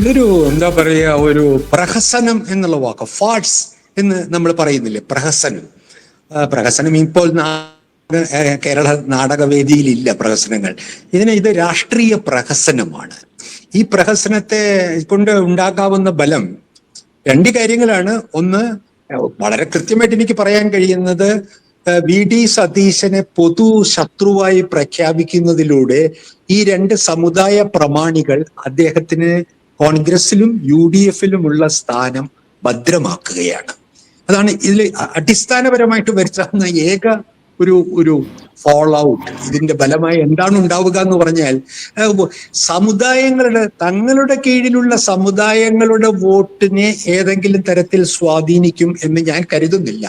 ഇതൊരു എന്താ പറയുക, ഒരു പ്രഹസനം എന്നുള്ള വാക്ക്, ഫാട്സ് എന്ന് നമ്മൾ പറയുന്നില്ലേ, പ്രഹസനം. പ്രഹസനം ഇപ്പോൾ കേരള നാടകവേദിയിലില്ല പ്രഹസനങ്ങൾ. ഇത് രാഷ്ട്രീയ പ്രഹസനമാണ്. ഈ പ്രഹസനത്തെ കൊണ്ട് ഉണ്ടാക്കാവുന്ന ബലം രണ്ട് കാര്യങ്ങളാണ്. ഒന്ന്, വളരെ കൃത്യമായിട്ട് എനിക്ക് പറയാൻ കഴിയുന്നത്, VD സതീശനെ പൊതു ശത്രുവായി പ്രഖ്യാപിക്കുന്നതിലൂടെ ഈ രണ്ട് സമുദായ പ്രമാണികൾ അദ്ദേഹത്തിന് കോൺഗ്രസിലും UDF-ലും ഉള്ള സ്ഥാനം ഭദ്രമാക്കുകയാണ്. അതാണ് ഇതിൽ അടിസ്ഥാനപരമായിട്ട് വരുത്താവുന്ന ഏക ഒരു ഫോൾ ഔട്ട്. ഇതിന്റെ ഫലമായി എന്താണ് ഉണ്ടാവുക എന്ന് പറഞ്ഞാൽ, സമുദായങ്ങളുടെ, തങ്ങളുടെ കീഴിലുള്ള സമുദായങ്ങളുടെ വോട്ടിനെ ഏതെങ്കിലും തരത്തിൽ സ്വാധീനിക്കും എന്ന് ഞാൻ കരുതുന്നില്ല.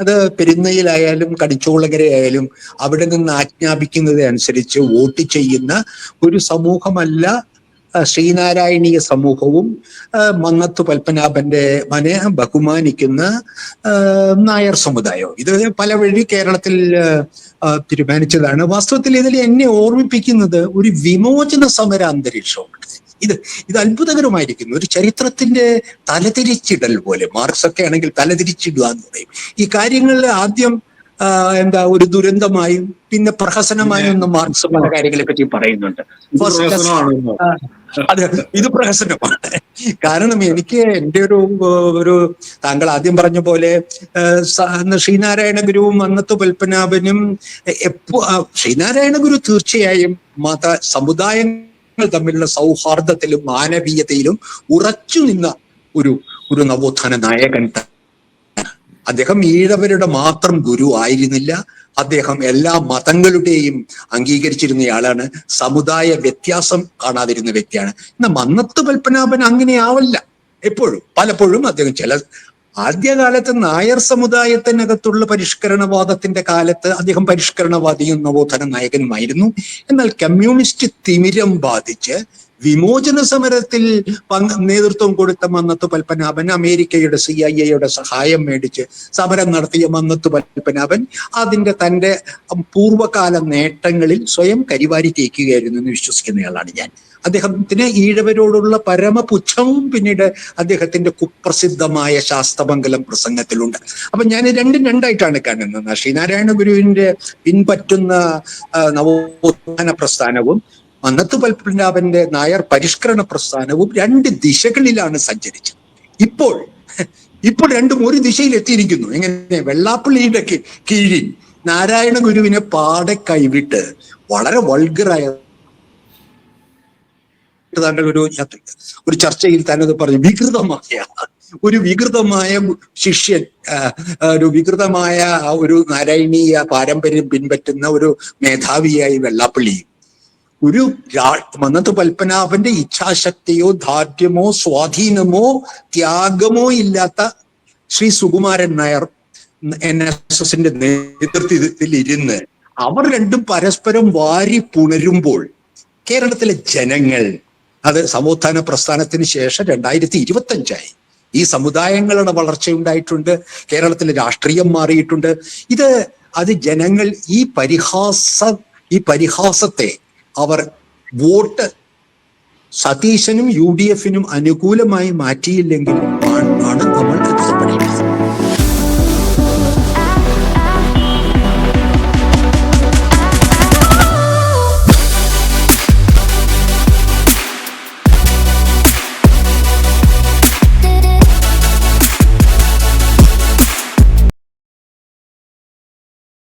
അത് പെരുന്നയിലായാലും കടിച്ചോളകരയായാലും അവിടെ നിന്ന് ആജ്ഞാപിക്കുന്നത് അനുസരിച്ച് വോട്ട് ചെയ്യുന്ന ഒരു സമൂഹമല്ല ശ്രീനാരായണീയ സമൂഹവും മന്നത്ത് പത്മനാഭന്റെ മനെ ബഹുമാനിക്കുന്ന നായർ സമുദായവും. ഇത് പല വഴി കേരളത്തിൽ തീരുമാനിച്ചതാണ്. വാസ്തവത്തിൽ ഇതിൽ എന്നെ ഓർമ്മിപ്പിക്കുന്നത് ഒരു വിമോചന സമര അന്തരീക്ഷമാണ്. ഇത് അത്ഭുതകരമായിരിക്കുന്നു. ഒരു ചരിത്രത്തിന്റെ തലതിരിച്ചിടൽ പോലെ. മാർക്സ് ഒക്കെ ആണെങ്കിൽ തലതിരിച്ചിടുക എന്ന് പറയും. ഈ കാര്യങ്ങളിൽ ആദ്യം ഒരു ദുരന്തമായും പിന്നെ പ്രഹസനമായും ഒന്ന് മാർക്സ് പല കാര്യങ്ങളെ പറ്റി പറയുന്നുണ്ട്. അതെ, ഇത് പ്രഹസനമാണ്. കാരണം എനിക്ക് എൻ്റെ ഒരു താങ്കൾ ആദ്യം പറഞ്ഞ പോലെ ശ്രീനാരായണ ഗുരുവും മന്നത്ത് പത്മനാഭനും ശ്രീനാരായണ ഗുരു തീർച്ചയായും സമുദായങ്ങൾ തമ്മിലുള്ള സൗഹാർദ്ദത്തിലും മാനവീയതയിലും ഉറച്ചു നിന്ന ഒരു നവോത്ഥാന നായകൻ. അദ്ദേഹം ഈഴവരുടെ മാത്രം ഗുരു ആയിരുന്നില്ല. അദ്ദേഹം എല്ലാ മതങ്ങളുടെയും അംഗീകരിച്ചിരുന്നയാളാണ്. സമുദായ വ്യത്യാസം കാണാതിരുന്ന വ്യക്തിയാണ്. എന്നാൽ മന്നത്ത് പത്മനാഭൻ അങ്ങനെയാവല്ല. പലപ്പോഴും അദ്ദേഹം ആദ്യകാലത്ത് നായർ സമുദായത്തിനകത്തുള്ള പരിഷ്കരണവാദത്തിന്റെ കാലത്ത് അദ്ദേഹം പരിഷ്കരണവാദിയും നവോത്ഥാന നായകനുമായിരുന്നു. എന്നാൽ കമ്മ്യൂണിസ്റ്റ് തിമിരം ബാധിച്ച് വിമോചന സമരത്തിൽ നേതൃത്വം കൊടുത്ത മന്നത്ത് പത്മനാഭൻ, അമേരിക്കയുടെ CIA സഹായം മേടിച്ച് സമരം നടത്തിയ മന്നത്ത് പത്മനാഭൻ തന്റെ പൂർവ്വകാല നേട്ടങ്ങളിൽ സ്വയം കരിവാരി തേക്കുകയായിരുന്നു എന്ന് വിശ്വസിക്കുന്നയാളാണ് ഞാൻ. അദ്ദേഹത്തിന് ഈഴവരോടുള്ള പരമപുച്ഛവും പിന്നീട് അദ്ദേഹത്തിന്റെ കുപ്രസിദ്ധമായ ശാസ്തമംഗലം പ്രസംഗത്തിലുണ്ട്. അപ്പൊ ഞാൻ രണ്ടായിട്ടാണ് കാണുന്നത്. ശ്രീനാരായണ ഗുരുവിന്റെ പിൻപറ്റുന്ന നവോത്ഥാന പ്രസ്ഥാനവും മന്നത്ത് പത്മനാഭന്റെ നായർ പരിഷ്കരണ പ്രസ്ഥാനവും രണ്ട് ദിശകളിലാണ് സഞ്ചരിച്ചത്. ഇപ്പോൾ രണ്ടും ഒരു ദിശയിൽ എത്തിയിരിക്കുന്നു. എങ്ങനെ? വെള്ളാപ്പള്ളിയുടെ കീഴിൽ നാരായണ ഗുരുവിനെ പാടെ കൈവിട്ട് വളരെ വൾഗറായ താങ്കൾ ഒരു ചർച്ചയിൽ തന്നെ പറഞ്ഞു, വികൃതമായ ശിഷ്യൻ, ഒരു വികൃതമായ ഒരു നാരായണീയ പാരമ്പര്യം പിൻപറ്റുന്ന ഒരു മേധാവിയായി വെള്ളാപ്പള്ളി. മന്നത്ത് പത്മനാഭന്റെ ഇച്ഛാശക്തിയോ ധാർഢ്യമോ സ്വാധീനമോ ത്യാഗമോ ഇല്ലാത്ത ശ്രീ സുകുമാരൻ നായർ NSSന്റെ നേതൃത്വത്തിൽ ഇരുന്ന് അവർ രണ്ടും പരസ്പരം വാരി പുണരുമ്പോൾ കേരളത്തിലെ ജനങ്ങൾ, അത് സമുത്ഥാന പ്രസ്ഥാനത്തിന് ശേഷം 2025 ഈ സമുദായങ്ങളുടെ വളർച്ചയുണ്ടായിട്ടുണ്ട്. കേരളത്തിലെ രാഷ്ട്രീയം മാറിയിട്ടുണ്ട്. അത് ജനങ്ങൾ ഈ പരിഹാസത്തെ അവർ വോട്ട് സതീശനും UDF-നും അനുകൂലമായി മാറ്റിയില്ലെങ്കിൽ